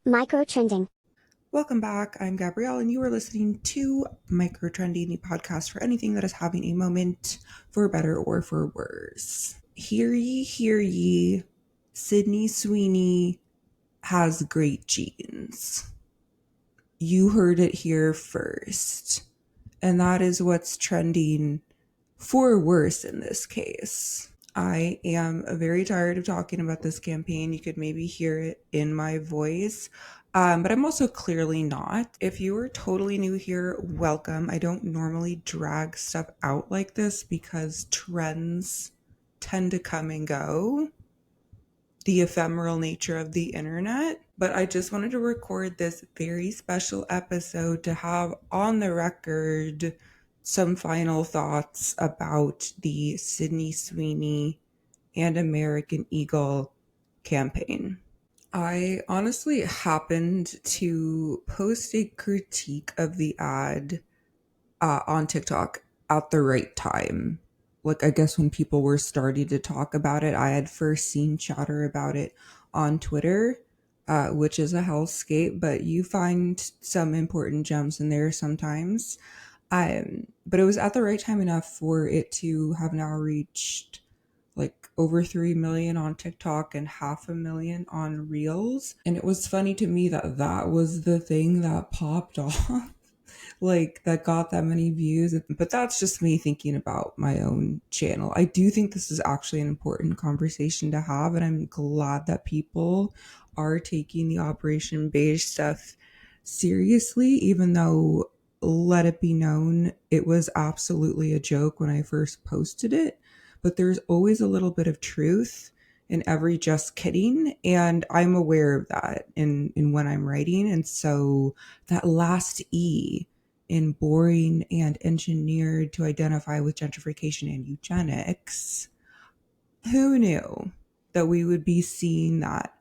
Microtrending. Welcome back. I'm Gabrielle, and you are listening to Microtrending, the podcast for anything that is having a moment, for better or for worse. Hear ye, Sydney Sweeney has great genes. You heard it here first. And that is what's trending for worse in this case. I am very tired of talking about this campaign. You could maybe hear it in my voice, but I'm also clearly not. If you are totally new here, welcome. I don't normally drag stuff out like this because trends tend to come and go, the ephemeral nature of the internet. But I just wanted to record this very special episode to have on the record some final thoughts about the Sydney Sweeney and American Eagle campaign. I honestly happened to post a critique of the ad on TikTok at the right time. Like, I guess when people were starting to talk about it, I had first seen chatter about it on Twitter, which is a hellscape, but you find some important gems in there sometimes. But it was at the right time enough for it to have now reached like over 3 million on TikTok and 500,000 on Reels. And it was funny to me that that was the thing that popped off, like that got that many views. But that's just me thinking about my own channel. I do think this is actually an important conversation to have, and I'm glad that people are taking the Operation B.E.I.G.E stuff seriously, even though, let it be known, it was absolutely a joke when I first posted it. But there's always a little bit of truth in every just kidding, and I'm aware of that in when I'm writing. And so that last E in boring and engineered to identify with gentrification and eugenics, who knew that we would be seeing that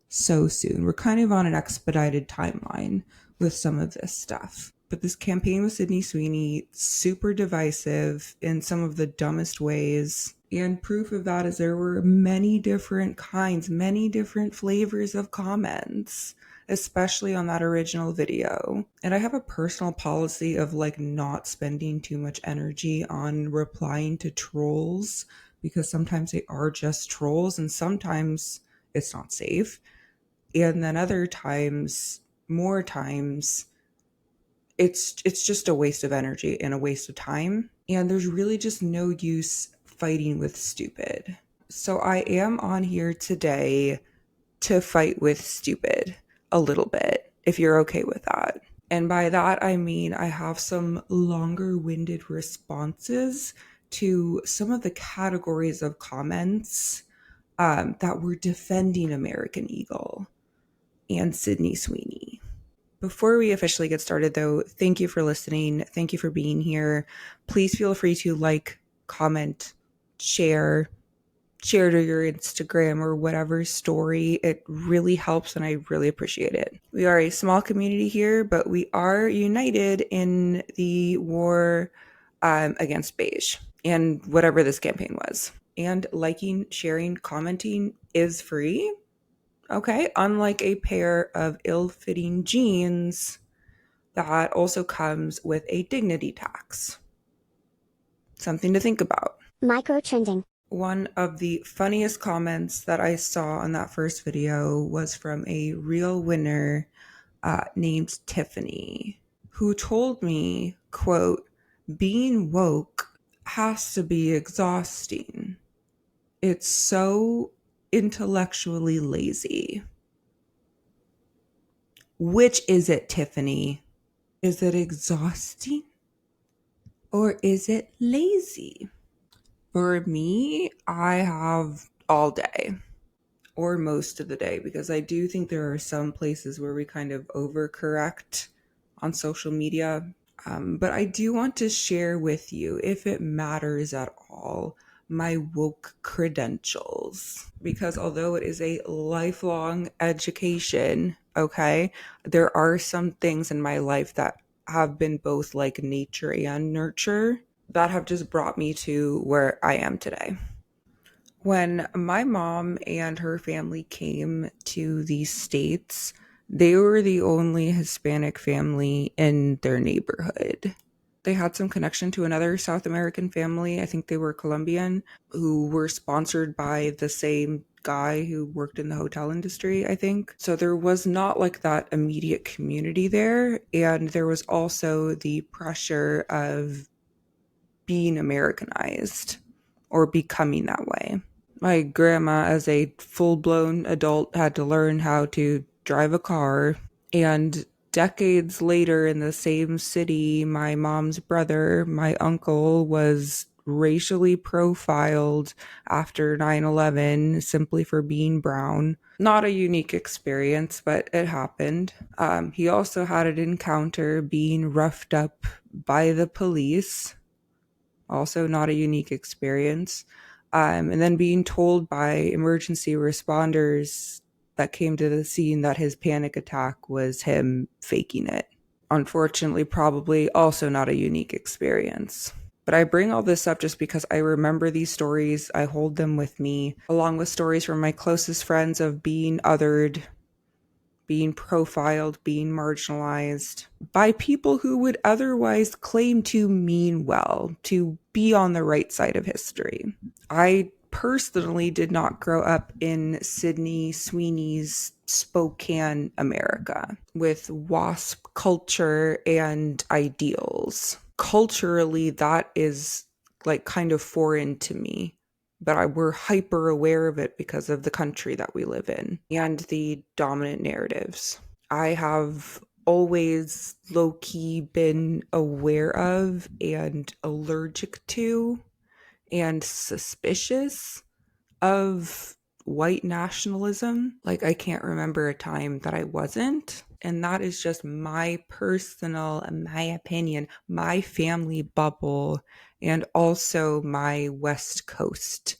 so soon? We're kind of on an expedited timeline with some of this stuff. But this campaign with Sydney Sweeney, super divisive in some of the dumbest ways. And proof of that is there were many different kinds, many different flavors of comments, especially on that original video. And I have a personal policy of like not spending too much energy on replying to trolls, because sometimes they are just trolls and sometimes it's not safe. And then other times, more times, it's just a waste of energy and a waste of time. And there's really just no use fighting with stupid. So I am on here today to fight with stupid a little bit, if you're okay with that. And by that, I mean I have some longer-winded responses to some of the categories of comments that were defending American Eagle and Sydney Sweeney. Before we officially get started, though, thank you for listening. Thank you for being here. Please feel free to like, comment, share to your Instagram or whatever story. It really helps and I really appreciate it. We are a small community here, but we are united in the war against beige and whatever this campaign was. And liking, sharing, commenting is free. Okay, unlike a pair of ill-fitting jeans that also comes with a dignity tax. Something to think about. Microtrending. One of the funniest comments that I saw on that first video was from a real winner named Tiffany, who told me, quote, "Being woke has to be exhausting. It's so intellectually lazy." Which is it, Tiffany? Is it exhausting or is it lazy? For me, I have all day or most of the day, because I do think there are some places where we kind of overcorrect on social media. But I do want to share with you, if it matters at all, my woke credentials, because although it is a lifelong education, okay, there are some things in my life that have been both like nature and nurture that have just brought me to where I am today. When my mom and her family came to the States They were the only Hispanic family in their neighborhood. They had some connection to another South American family, I think they were Colombian, who were sponsored by the same guy who worked in the hotel industry, I think. So there was not like that immediate community there. And there was also the pressure of being Americanized or becoming that way. My grandma, as a full-blown adult, had to learn how to drive a car. And decades later in the same city, my mom's brother, my uncle, was racially profiled after 9/11 simply for being brown. Not a unique experience, but it happened. He also had an encounter being roughed up by the police. Also not a unique experience. And then being told by emergency responders that came to the scene that his panic attack was him faking it. Unfortunately, probably also not a unique experience. But I bring all this up just because I remember these stories. I hold them with me, along with stories from my closest friends of being othered, being profiled, being marginalized by people who would otherwise claim to mean well, to be on the right side of history. I personally did not grow up in Sydney Sweeney's Spokane, America, with WASP culture and ideals. Culturally, that is like kind of foreign to me, but we're hyper aware of it because of the country that we live in and the dominant narratives. I have always low-key been aware of and allergic to and suspicious of white nationalism. Like, I can't remember a time that I wasn't. And that is just my personal, my opinion, my family bubble, and also my West Coast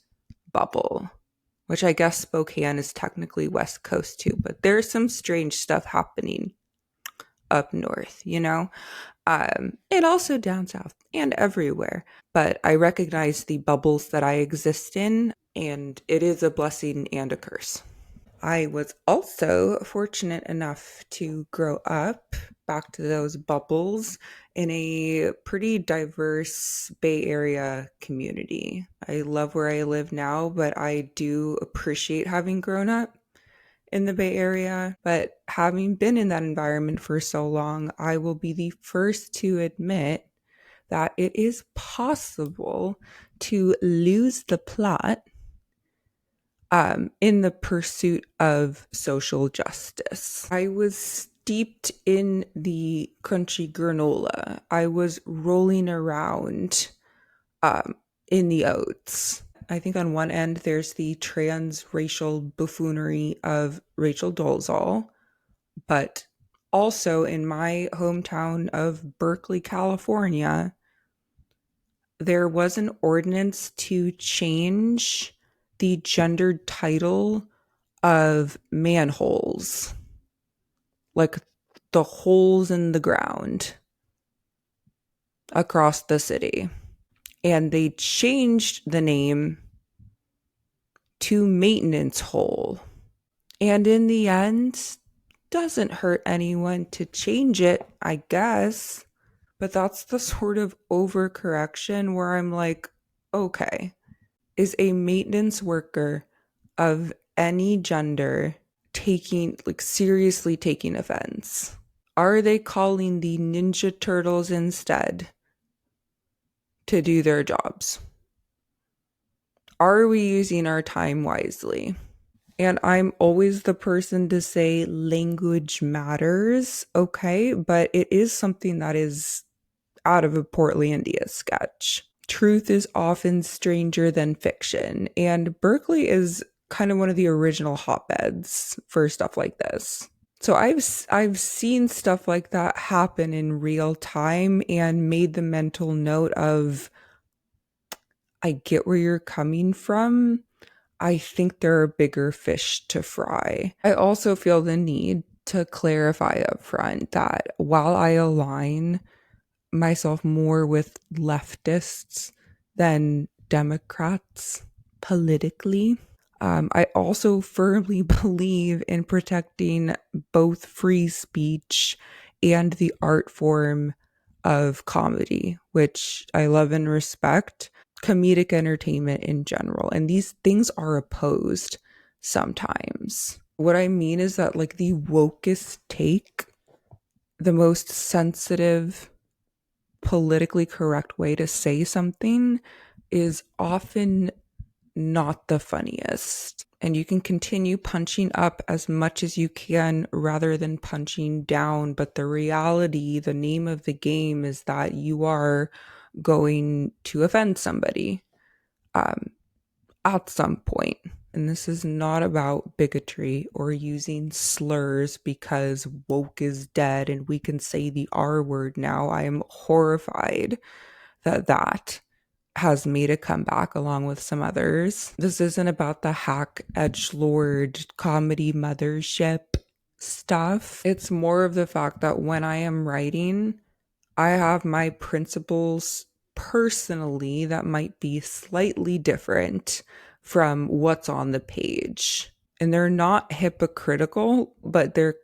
bubble, which I guess Spokane is technically West Coast too, but there's some strange stuff happening up north, you know? And also down south and everywhere. But I recognize the bubbles that I exist in, and it is a blessing and a curse. I was also fortunate enough to grow up, back to those bubbles, in a pretty diverse Bay Area community. I love where I live now, but I do appreciate having grown up in the Bay Area. But having been in that environment for so long, I will be the first to admit that it is possible to lose the plot in the pursuit of social justice. I was steeped in the crunchy granola. I was rolling around in the oats. I think on one end there's the transracial buffoonery of Rachel Dolezal, but also in my hometown of Berkeley, California, there was an ordinance to change the gendered title of manholes, like the holes in the ground across the city. And they changed the name to maintenance hole. And in the end, doesn't hurt anyone to change it, I guess. But that's the sort of overcorrection where I'm like, okay, is a maintenance worker of any gender seriously taking offense? Are they calling the Ninja Turtles instead to do their jobs? Are we using our time wisely? And I'm always the person to say language matters, okay? But it is something that is out of a Portlandia sketch. Truth is often stranger than fiction. And Berkeley is kind of one of the original hotbeds for stuff like this. So I've seen stuff like that happen in real time and made the mental note of, I get where you're coming from. I think there are bigger fish to fry. I also feel the need to clarify up front that while I align myself more with leftists than Democrats politically, I also firmly believe in protecting both free speech and the art form of comedy, which I love and respect, comedic entertainment in general. And these things are opposed sometimes. What I mean is that, like, the wokest take, the most sensitive, politically correct way to say something, is often not the funniest. And you can continue punching up as much as you can rather than punching down. But the reality, the name of the game is that you are going to offend somebody at some point. And this is not about bigotry or using slurs because woke is dead and we can say the R word now. I am horrified that has made a comeback along with some others. This isn't about the hack edgelord comedy mothership stuff. It's more of the fact that when I am writing, I have my principles personally that might be slightly different from what's on the page. And they're not hypocritical, but they're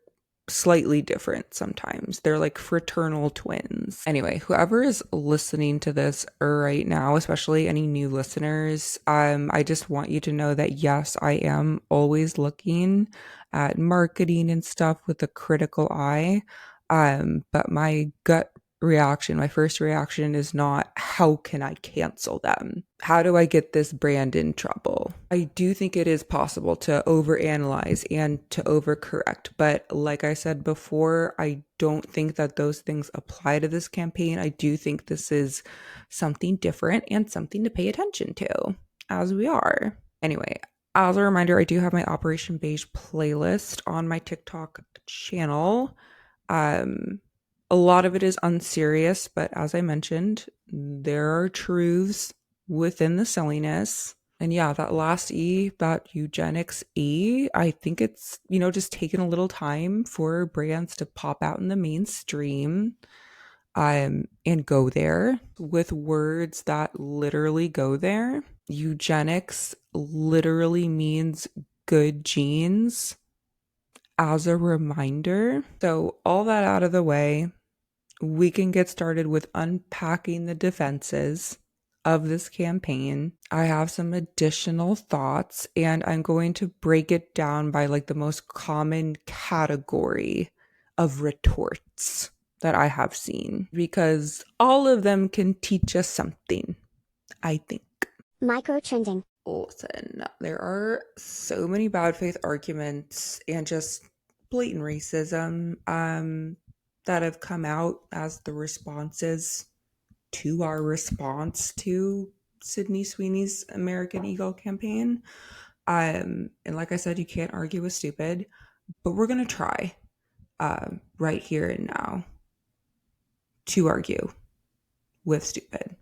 slightly different sometimes. They're like fraternal twins. Anyway, whoever is listening to this right now, especially any new listeners, I just want you to know that yes, I am always looking at marketing and stuff with a critical eye. But my gut reaction, my first reaction is not how can I cancel them? How do I get this brand in trouble? I do think it is possible to overanalyze and to overcorrect, but like I said before, I don't think that those things apply to this campaign. I do think this is something different and something to pay attention to as we are. Anyway, as a reminder, I do have my Operation B.E.I.G.E playlist on my TikTok channel. A lot of it is unserious, but as I mentioned, there are truths within the silliness. And yeah, that last E, that eugenics E, I think it's, just taken a little time for brands to pop out in the mainstream and go there with words that literally go there. Eugenics literally means good genes as a reminder. So all that out of the way, we can get started with unpacking the defenses of this campaign. I have some additional thoughts and I'm going to break it down by like the most common category of retorts that I have seen because all of them can teach us something, I think. Microtrending. Listen, there are so many bad faith arguments and just blatant racism that have come out as the responses to our response to Sydney Sweeney's American Eagle campaign. And like I said, you can't argue with stupid, but we're going to try right here and now to argue with stupid.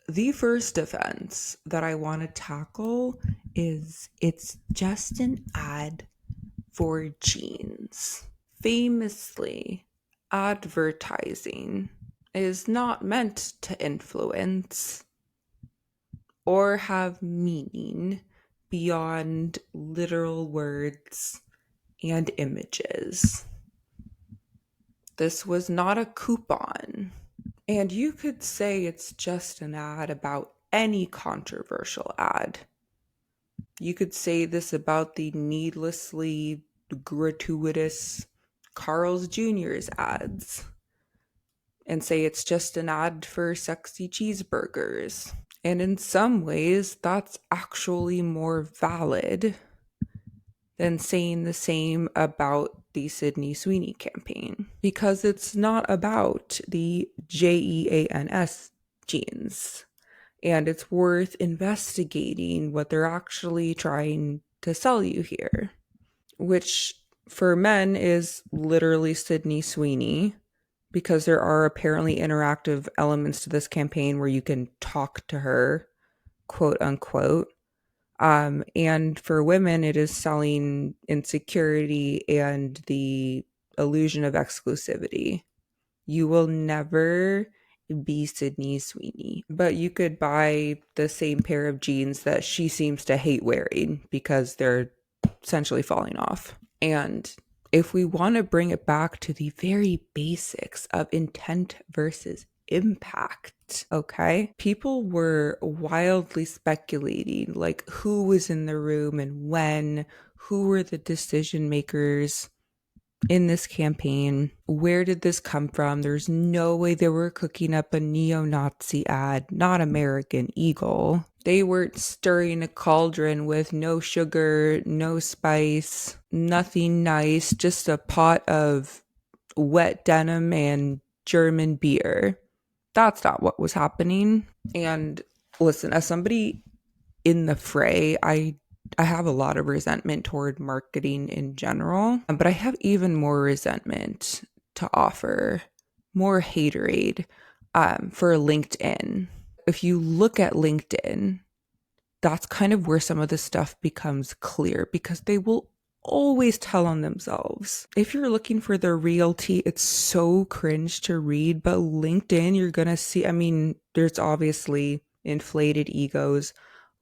The first defense that I want to tackle is it's just an ad for jeans. Famously, advertising is not meant to influence or have meaning beyond literal words and images. This was not a coupon. And you could say it's just an ad about any controversial ad. You could say this about the needlessly gratuitous Carl's Jr.'s ads and say it's just an ad for sexy cheeseburgers. And in some ways, that's actually more valid than saying the same about the Sydney Sweeney campaign because it's not about the JEANS genes. And it's worth investigating what they're actually trying to sell you here, which for men is literally Sydney Sweeney, because there are apparently interactive elements to this campaign where you can talk to her, quote unquote. And for women, it is selling insecurity and the illusion of exclusivity. You will never be Sydney Sweeney. But you could buy the same pair of jeans that she seems to hate wearing because they're essentially falling off. And if we want to bring it back to the very basics of intent versus impact, okay? People were wildly speculating, like who was in the room and when, who were the decision makers in this campaign. Where did this come from? There's no way they were cooking up a neo-Nazi ad, not American Eagle. They weren't stirring a cauldron with no sugar, no spice, nothing nice, just a pot of wet denim and German beer. That's not what was happening. And listen, as somebody in the fray, I have a lot of resentment toward marketing in general, but I have even more resentment to offer, more haterade for LinkedIn. If you look at LinkedIn, that's kind of where some of this stuff becomes clear because they will always tell on themselves. If you're looking for the real tea, it's so cringe to read, but LinkedIn, you're going to see, I mean, there's obviously inflated egos,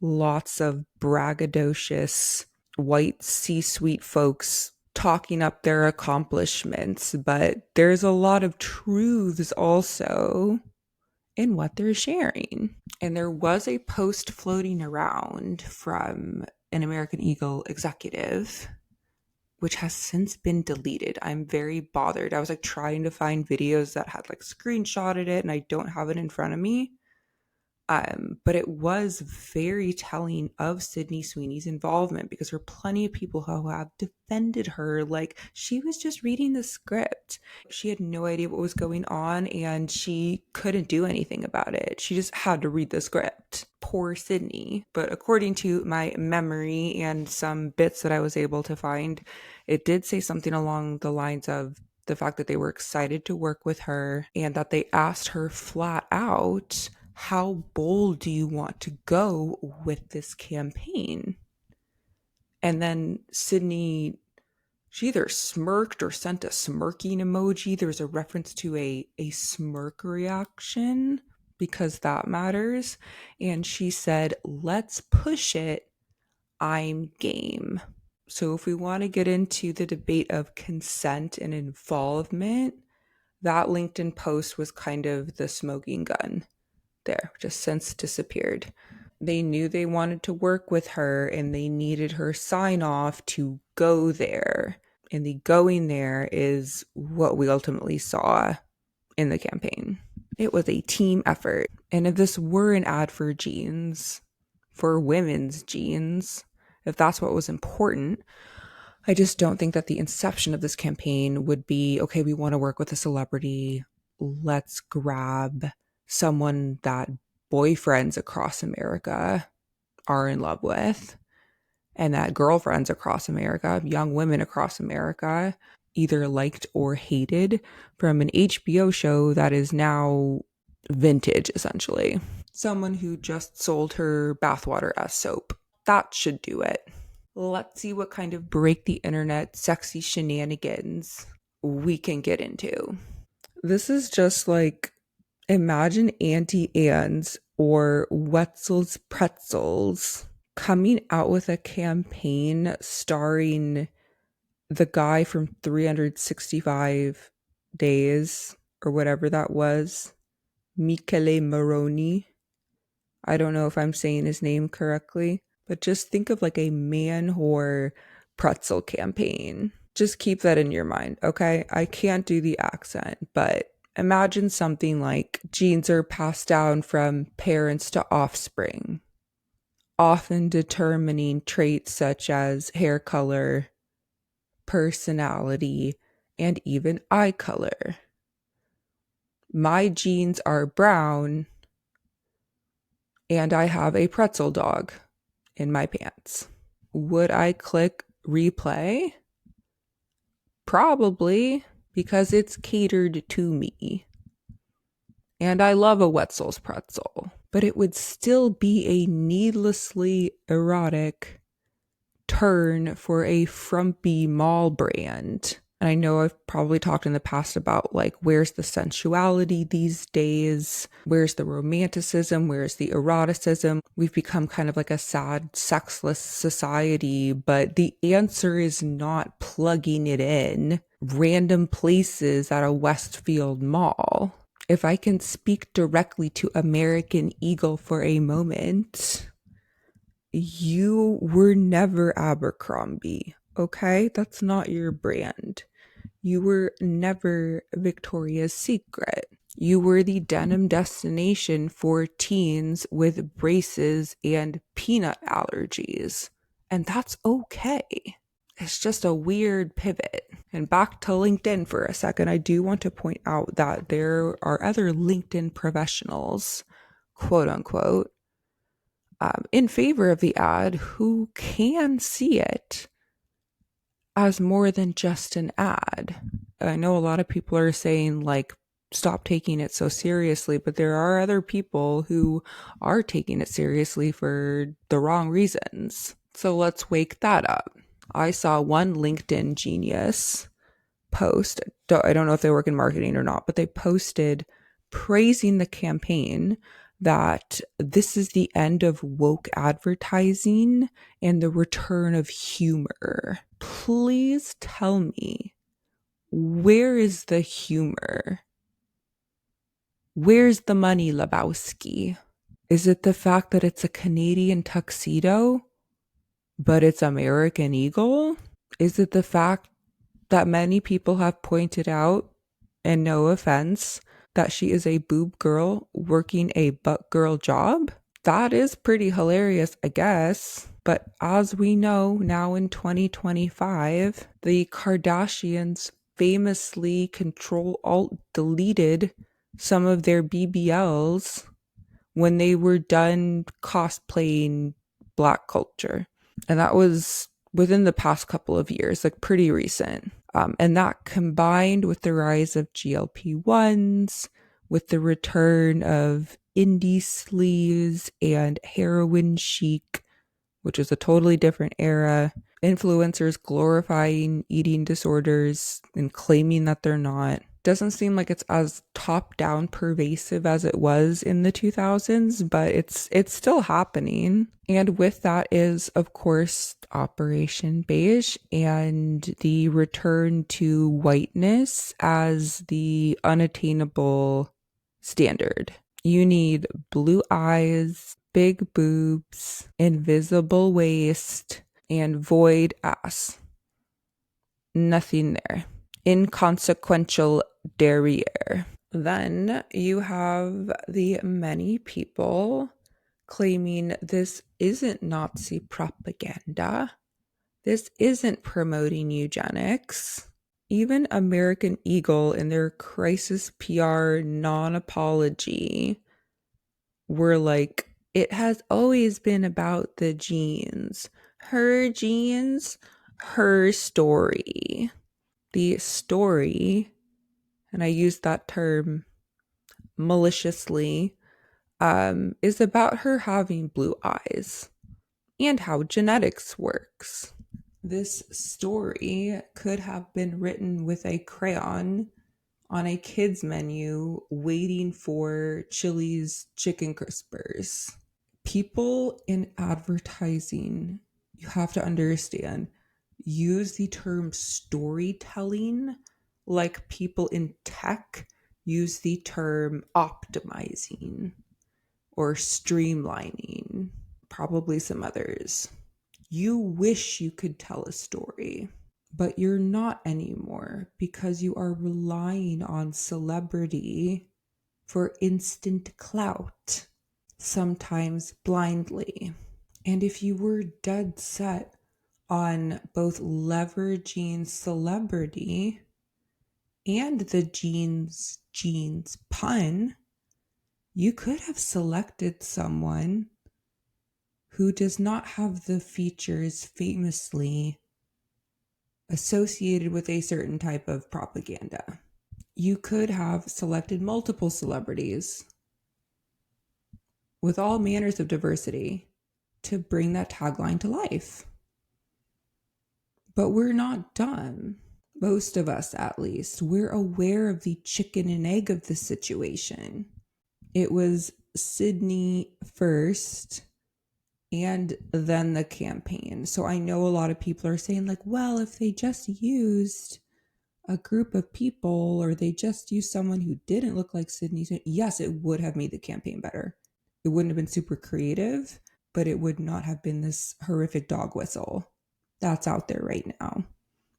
lots of braggadocious white C-suite folks talking up their accomplishments, but there's a lot of truths also in what they're sharing. And there was a post floating around from an American Eagle executive, which has since been deleted. I'm very bothered. I was like trying to find videos that had like screenshotted it and I don't have it in front of me. But it was very telling of Sydney Sweeney's involvement because there are plenty of people who have defended her. Like she was just reading the script. She had no idea what was going on and she couldn't do anything about it. She just had to read the script. Poor Sydney. But according to my memory and some bits that I was able to find, it did say something along the lines of the fact that they were excited to work with her and that they asked her flat out, how bold do you want to go with this campaign? And then Sydney, she either smirked or sent a smirking emoji. There was a reference to a smirk reaction because that matters. And she said, let's push it. I'm game. So if we want to get into the debate of consent and involvement, that LinkedIn post was kind of the smoking gun there, just since disappeared. They knew they wanted to work with her and they needed her sign off to go there. And the going there is what we ultimately saw in the campaign. It was a team effort. And if this were an ad for jeans, for women's jeans, if that's what was important, I just don't think that the inception of this campaign would be, okay, we want to work with a celebrity. Let's grab someone that boyfriends across America are in love with and that girlfriends across America, young women across America, either liked or hated from an HBO show that is now vintage, essentially. Someone who just sold her bathwater as soap. That should do it. Let's see what kind of break the internet sexy shenanigans we can get into. This is just like, imagine Auntie Anne's or Wetzel's Pretzels coming out with a campaign starring the guy from 365 Days or whatever that was, Michele Maroni. I don't know if I'm saying his name correctly, but just think of like a man-whore pretzel campaign. Just keep that in your mind, okay? I can't do the accent, but imagine something like genes are passed down from parents to offspring, often determining traits such as hair color, personality, and even eye color. My genes are brown, and I have a pretzel dog in my pants. Would I click replay? Probably, because it's catered to me. And I love a Wetzel's pretzel, but it would still be a needlessly erotic turn for a frumpy mall brand And I know I've probably talked in the past about like, where's the sensuality these days? Where's the romanticism? Where's the eroticism? We've become kind of like a sad, sexless society, but the answer is not plugging it in random places at a Westfield mall. If I can speak directly to American Eagle for a moment, you were never Abercrombie, okay? That's not your brand. You were never Victoria's Secret. You were the denim destination for teens with braces and peanut allergies. And that's okay. It's just a weird pivot. And back to LinkedIn for a second, I do want to point out that there are other LinkedIn professionals, quote unquote, in favor of the ad who can see it as more than just an ad. I know a lot of people are saying, like, stop taking it so seriously, but there are other people who are taking it seriously for the wrong reasons. So let's wake that up. I saw one LinkedIn genius post. I don't know if they work in marketing or not, but they posted praising the campaign that this is the end of woke advertising and the return of humor. Please tell me, where is the humor? Where's the money, Lebowski? Is it the fact that it's a Canadian tuxedo, but it's American Eagle? Is it the fact that many people have pointed out, and no offense, that she is a boob girl working a butt girl job? That is pretty hilarious, I guess. But as we know now in 2025, the Kardashians famously Control-Alt-deleted some of their BBLs when they were done cosplaying Black culture. And that was within the past couple of years, like pretty recent. And that combined with the rise of GLP-1s, with the return of indie sleaze and heroin chic, which is a totally different era, influencers glorifying eating disorders and claiming that they're not. Doesn't seem like it's as top-down pervasive as it was in the 2000s, but it's still happening. And with that is, of course, Operation Beige and the return to whiteness as the unattainable standard. You need blue eyes, big boobs, invisible waist, and void ass. Nothing there. Inconsequential derriere. Then you have the many people claiming this isn't Nazi propaganda. This isn't promoting eugenics. Even American Eagle in their crisis PR non-apology were like, it has always been about the genes. Her genes, her story. The story, and I use that term maliciously, is about her having blue eyes and how genetics works. This story could have been written with a crayon on a kid's menu waiting for Chili's chicken crispers. People in advertising, you have to understand, use the term storytelling like people in tech use the term optimizing or streamlining, probably some others. You wish you could tell a story, but you're not anymore because you are relying on celebrity for instant clout, sometimes blindly. And if you were dead set on both leveraging celebrity and the jeans pun, you could have selected someone who does not have the features famously associated with a certain type of propaganda. You could have selected multiple celebrities with all manners of diversity to bring that tagline to life. But we're not done. Most of us, at least, we're aware of the chicken and egg of the situation. It was Sydney first and then the campaign. So I know a lot of people are saying like, well, if they just used a group of people or they just used someone who didn't look like Sydney, yes, it would have made the campaign better. It wouldn't have been super creative, but it would not have been this horrific dog whistle that's out there right now.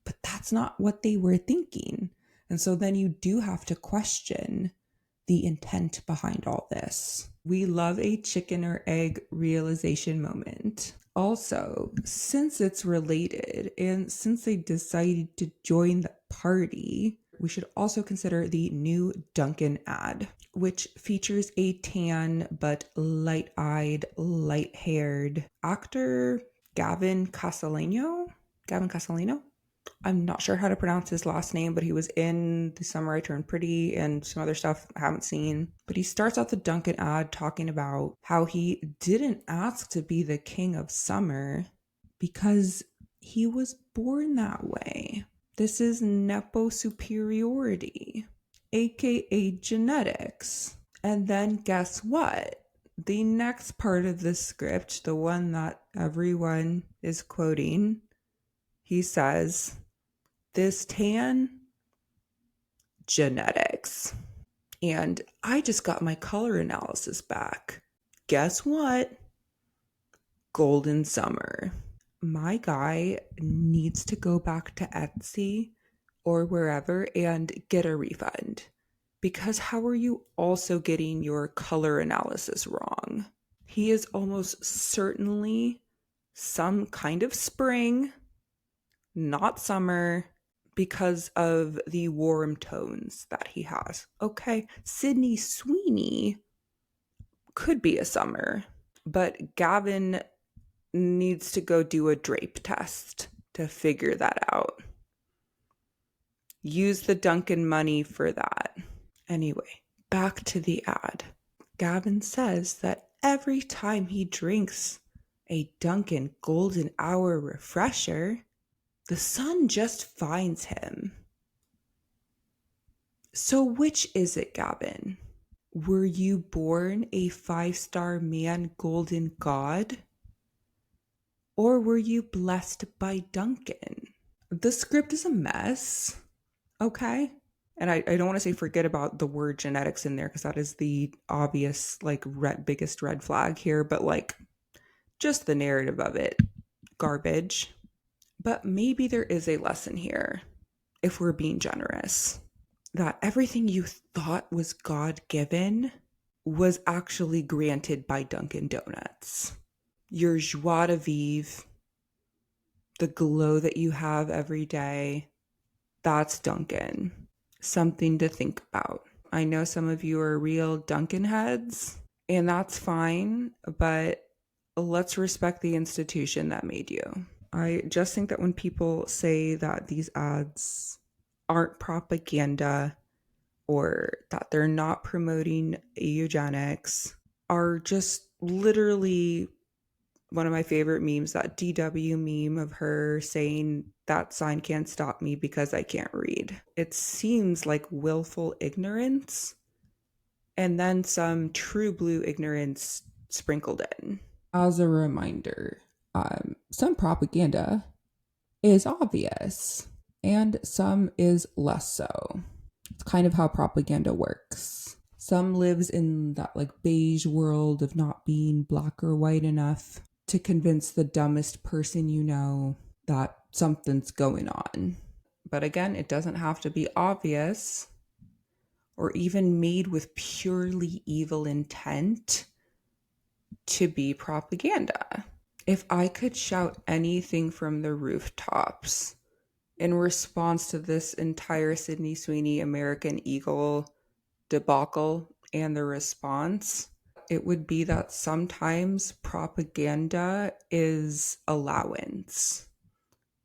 But that's not what they were thinking. And so then you do have to question the intent behind all this. We love a chicken or egg realization moment. Also, since it's related and since they decided to join the party, we should also consider the new Dunkin' ad, which features a tan but light-eyed, light-haired actor, Gavin Castellano. I'm not sure how to pronounce his last name, but he was in The Summer I Turned Pretty and some other stuff I haven't seen. But he starts out the Dunkin' ad talking about how he didn't ask to be the king of summer because he was born that way. This is Nepo superiority, aka genetics. And then guess what? The next part of the script, the one that everyone is quoting, he says, this tan, genetics. And I just got my color analysis back. Guess what? Golden summer. My guy needs to go back to Etsy or wherever and get a refund. Because how are you also getting your color analysis wrong? He is almost certainly some kind of spring, not summer, because of the warm tones that he has. Okay, Sydney Sweeney could be a summer, but Gavin needs to go do a drape test to figure that out. Use the Dunkin' money for that. Anyway, back to the ad. Gavin says that every time he drinks a Dunkin' Golden Hour refresher, the sun just finds him. So which is it, Gavin? Were you born a 5-star man golden god? Or were you blessed by Dunkin'? The script is a mess, okay? And I don't want to say forget about the word genetics in there because that is the obvious, biggest red flag here. But, just the narrative of it, garbage. But maybe there is a lesson here, if we're being generous, that everything you thought was God-given was actually granted by Dunkin' Donuts. Your joie de vivre, the glow that you have every day, that's Dunkin'. Something to think about. I know some of you are real Dunkin' heads, and that's fine, but let's respect the institution that made you. I just think that when people say that these ads aren't propaganda or that they're not promoting eugenics are just literally one of my favorite memes, that DW meme of her saying that sign can't stop me because I can't read. It seems like willful ignorance and then some true blue ignorance sprinkled in. As a reminder, some propaganda is obvious and some is less so. It's kind of how propaganda works. Some lives in that beige world of not being black or white enough to convince the dumbest person you know that something's going on. But again, it doesn't have to be obvious or even made with purely evil intent to be propaganda. If I could shout anything from the rooftops in response to this entire Sydney Sweeney American Eagle debacle and the response, it would be that sometimes propaganda is allowance.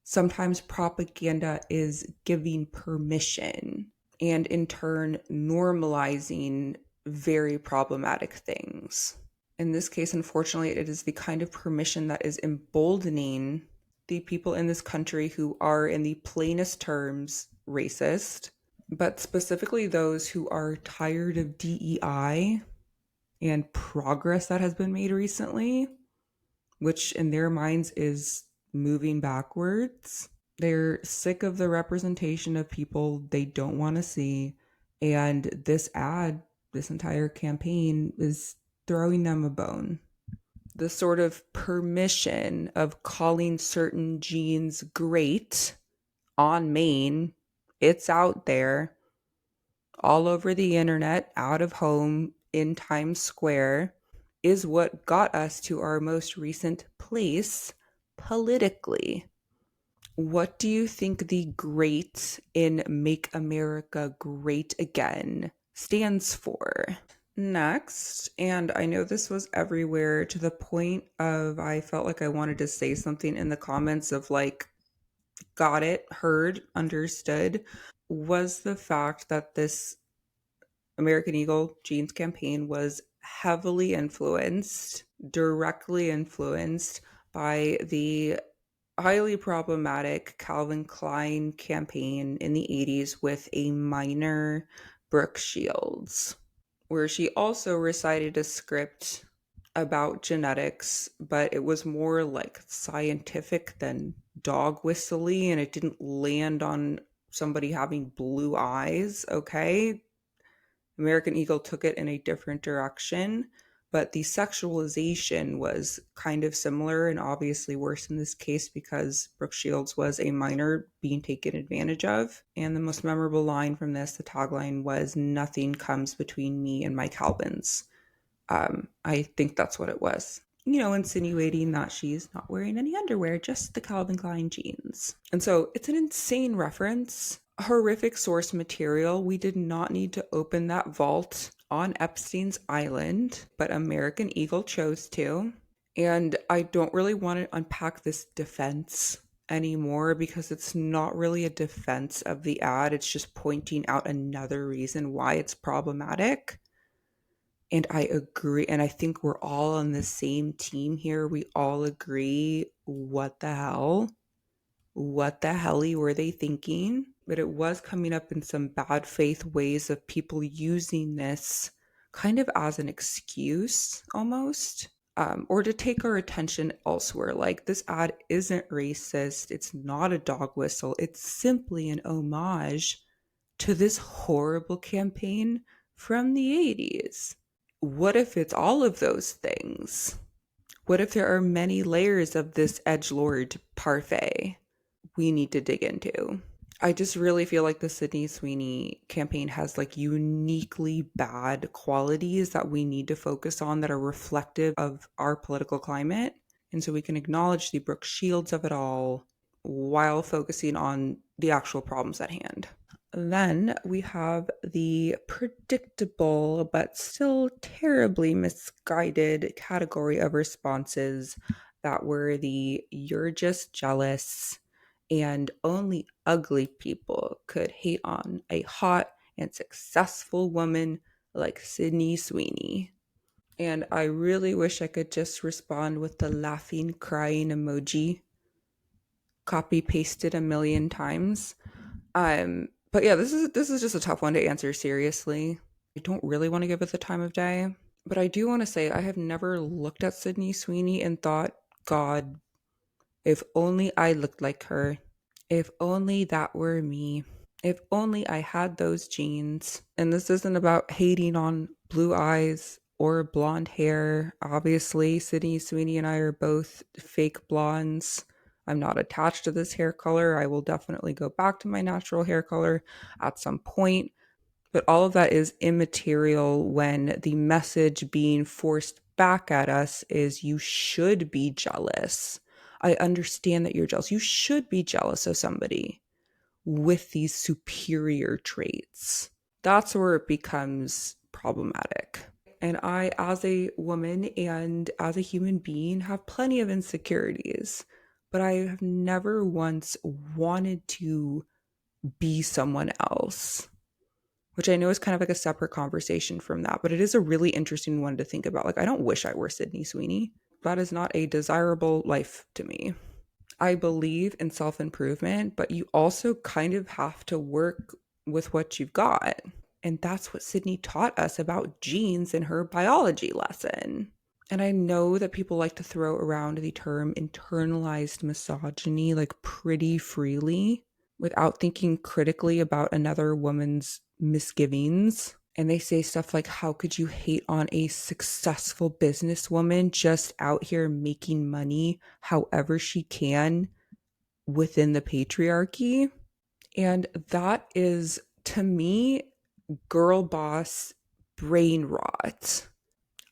Sometimes propaganda is giving permission and in turn normalizing very problematic things. In this case, unfortunately, it is the kind of permission that is emboldening the people in this country who are, in the plainest terms, racist, but specifically those who are tired of DEI and progress that has been made recently, which in their minds is moving backwards. They're sick of the representation of people they don't want to see. And this entire campaign is throwing them a bone. The sort of permission of calling certain genes great on Maine, it's out there all over the internet, out of home, in Times Square, is what got us to our most recent place politically. What do you think the great in Make America Great Again stands for? Next, and I know this was everywhere to the point of I felt like I wanted to say something in the comments of like, got it, heard, understood, was the fact that this American Eagle jeans campaign was heavily influenced, directly influenced by the highly problematic Calvin Klein campaign in the 80s with a minor Brooke Shields, where she also recited a script about genetics, but it was more like scientific than dog whistly, and it didn't land on somebody having blue eyes, okay? American Eagle took it in a different direction, but the sexualization was kind of similar and obviously worse in this case because Brooke Shields was a minor being taken advantage of. And the most memorable line from this, the tagline was, "Nothing comes between me and my Calvins." I think that's what it was. You know, insinuating that she's not wearing any underwear, just the Calvin Klein jeans. And so it's an insane reference. Horrific source material. We did not need to open that vault on Epstein's Island, but American Eagle chose to. And I don't really want to unpack this defense anymore because it's not really a defense of the ad. It's just pointing out another reason why it's problematic. And I agree. And I think we're all on the same team here. We all agree. What the hell? What the helly were they thinking? But it was coming up in some bad faith ways of people using this kind of as an excuse almost, or to take our attention elsewhere. Like, this ad isn't racist. It's not a dog whistle. It's simply an homage to this horrible campaign from the 80s. What if it's all of those things? What if there are many layers of this edgelord parfait we need to dig into? I just really feel like the Sydney Sweeney campaign has like uniquely bad qualities that we need to focus on that are reflective of our political climate. And so we can acknowledge the Brooke Shields of it all while focusing on the actual problems at hand. Then we have the predictable but still terribly misguided category of responses that were the "you're just jealous" and "only ugly people could hate on a hot and successful woman like Sydney Sweeney." And I really wish I could just respond with the laughing, crying emoji, copy pasted a million times. But yeah, this is just a tough one to answer seriously. I don't really want to give it the time of day, but I do want to say I have never looked at Sydney Sweeney and thought, God, if only I looked like her. If only that were me. If only I had those genes. And this isn't about hating on blue eyes or blonde hair. Obviously, Sydney Sweeney and I are both fake blondes. I'm not attached to this hair color. I will definitely go back to my natural hair color at some point. But all of that is immaterial when the message being forced back at us is you should be jealous. I understand that you're jealous. You should be jealous of somebody with these superior traits. That's where it becomes problematic. And I, as a woman and as a human being, have plenty of insecurities, but I have never once wanted to be someone else, which I know is kind of like a separate conversation from that, but it is a really interesting one to think about. Like, I don't wish I were Sydney Sweeney. That is not a desirable life to me. I believe in self-improvement, but you also kind of have to work with what you've got. And that's what Sydney taught us about genes in her biology lesson. And I know that people like to throw around the term internalized misogyny like pretty freely without thinking critically about another woman's misgivings. And they say stuff like, how could you hate on a successful businesswoman just out here making money however she can within the patriarchy? And that is, to me, girl boss brain rot.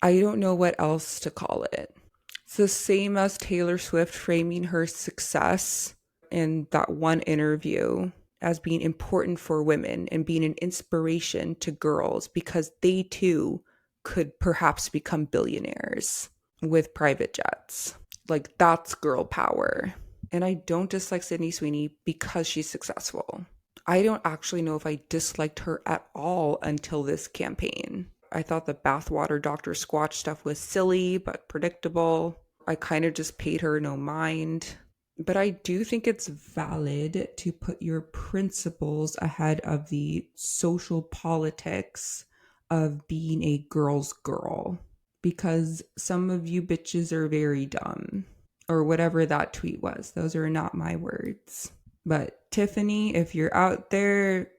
I don't know what else to call it. It's the same as Taylor Swift framing her success in that one interview as being important for women and being an inspiration to girls because they too could perhaps become billionaires with private jets. Like, that's girl power. And I don't dislike Sydney Sweeney because she's successful. I don't actually know if I disliked her at all until this campaign. I thought the bathwater Dr. Squatch stuff was silly but predictable. I kind of just paid her no mind. But I do think it's valid to put your principles ahead of the social politics of being a girl's girl. Because some of you bitches are very dumb. Or whatever that tweet was. Those are not my words. But Tiffany, if you're out there,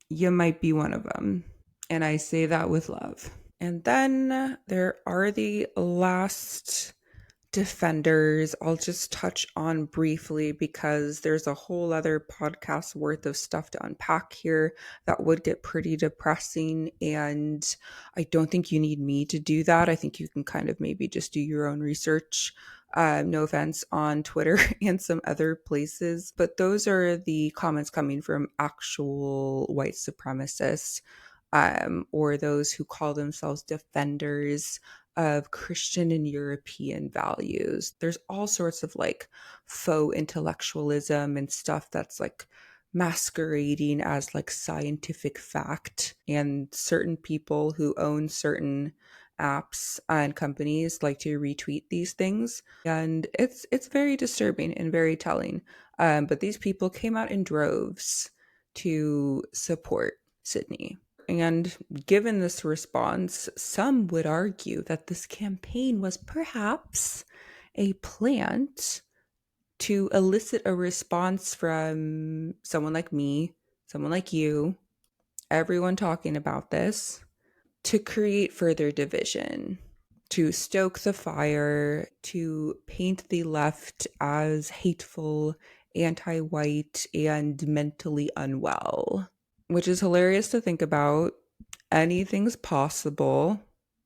you might be one of them. And I say that with love. And then there are the last defenders I'll just touch on briefly because there's a whole other podcast worth of stuff to unpack here that would get pretty depressing. And I don't think you need me to do that. I think you can kind of maybe just do your own research. No offense, on Twitter and some other places. But those are the comments coming from actual white supremacists or those who call themselves defenders of Christian and European values. There's all sorts of like faux intellectualism and stuff that's like masquerading as like scientific fact. And certain people who own certain apps and companies like to retweet these things. And it's very disturbing and very telling. But these people came out in droves to support Sydney. And given this response, some would argue that this campaign was perhaps a plant to elicit a response from someone like me, someone like you, everyone talking about this, to create further division, to stoke the fire, to paint the left as hateful, anti-white, and mentally unwell. Which is hilarious to think about. Anything's possible.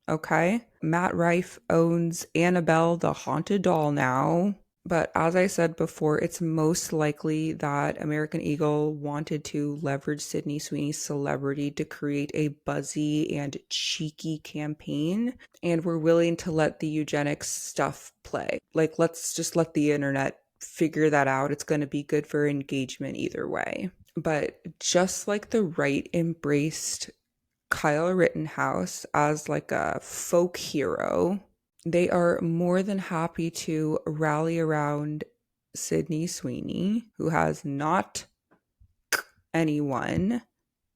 Okay. Matt Rife owns Annabelle the Haunted Doll now. But as I said before, it's most likely that American Eagle wanted to leverage Sydney Sweeney's celebrity to create a buzzy and cheeky campaign. And we're willing to let the eugenics stuff play. Like, let's just let the internet figure that out. It's going to be good for engagement either way. But just like the right embraced Kyle Rittenhouse as like a folk hero, they are more than happy to rally around Sydney Sweeney, who has not anyone,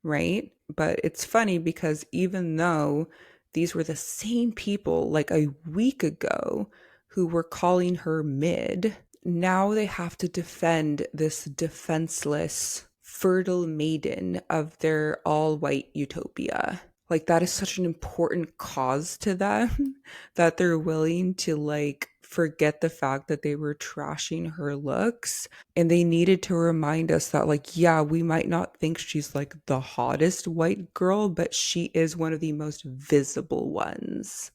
right? But it's funny because even though these were the same people like a week ago who were calling her mid, now they have to defend this defenseless fertile maiden of their all-white utopia. Like, that is such an important cause to them that they're willing to like forget the fact that they were trashing her looks. And they needed to remind us that like, yeah, we might not think she's like the hottest white girl, but she is one of the most visible ones.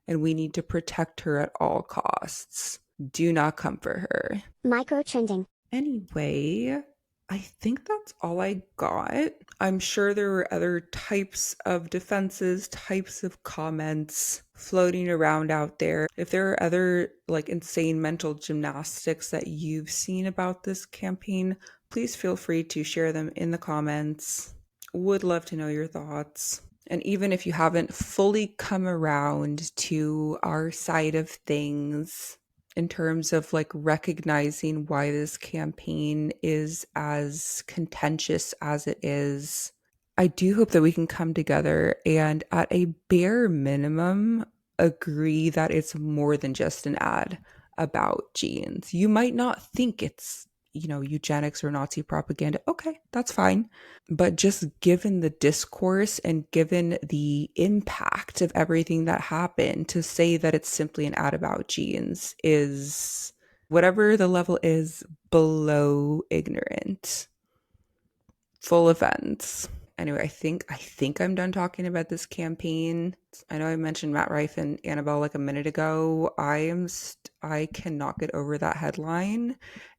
And we need to protect her at all costs. Do not come for her. Microtrending. Anyway, I think that's all I got. I'm sure there were other types of defenses, types of comments floating around out there. If there are other like insane mental gymnastics that you've seen about this campaign, please feel free to share them in the comments. Would love to know your thoughts. And even if you haven't fully come around to our side of things, in terms of like recognizing why this campaign is as contentious as it is. I do hope that we can come together and at a bare minimum agree that it's more than just an ad about genes. You might not think it's, eugenics or Nazi propaganda. Okay, that's fine. But just given the discourse and given the impact of everything that happened, to say that it's simply an ad about genes is, whatever the level is, below ignorant. Full offense. Anyway, I think I'm done talking about this campaign. I know I mentioned Matt Rife and Annabelle like a minute ago. I cannot get over that headline,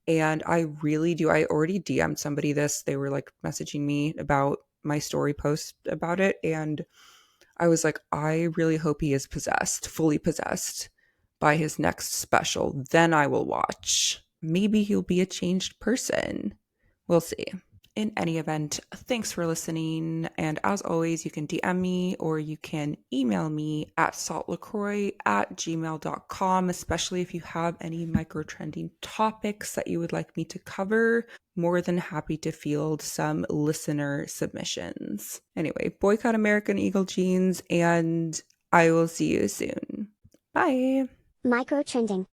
and I really do. I already DM'd somebody this. They were like messaging me about my story post about it, and I was like, I really hope he is possessed, fully possessed by his next special. Then I will watch. Maybe he'll be a changed person. We'll see. In any event, thanks for listening. And as always, you can DM me or you can email me at saltlacroix@gmail.com, especially if you have any microtrending topics that you would like me to cover. More than happy to field some listener submissions. Anyway, boycott American Eagle jeans, and I will see you soon. Bye. Microtrending.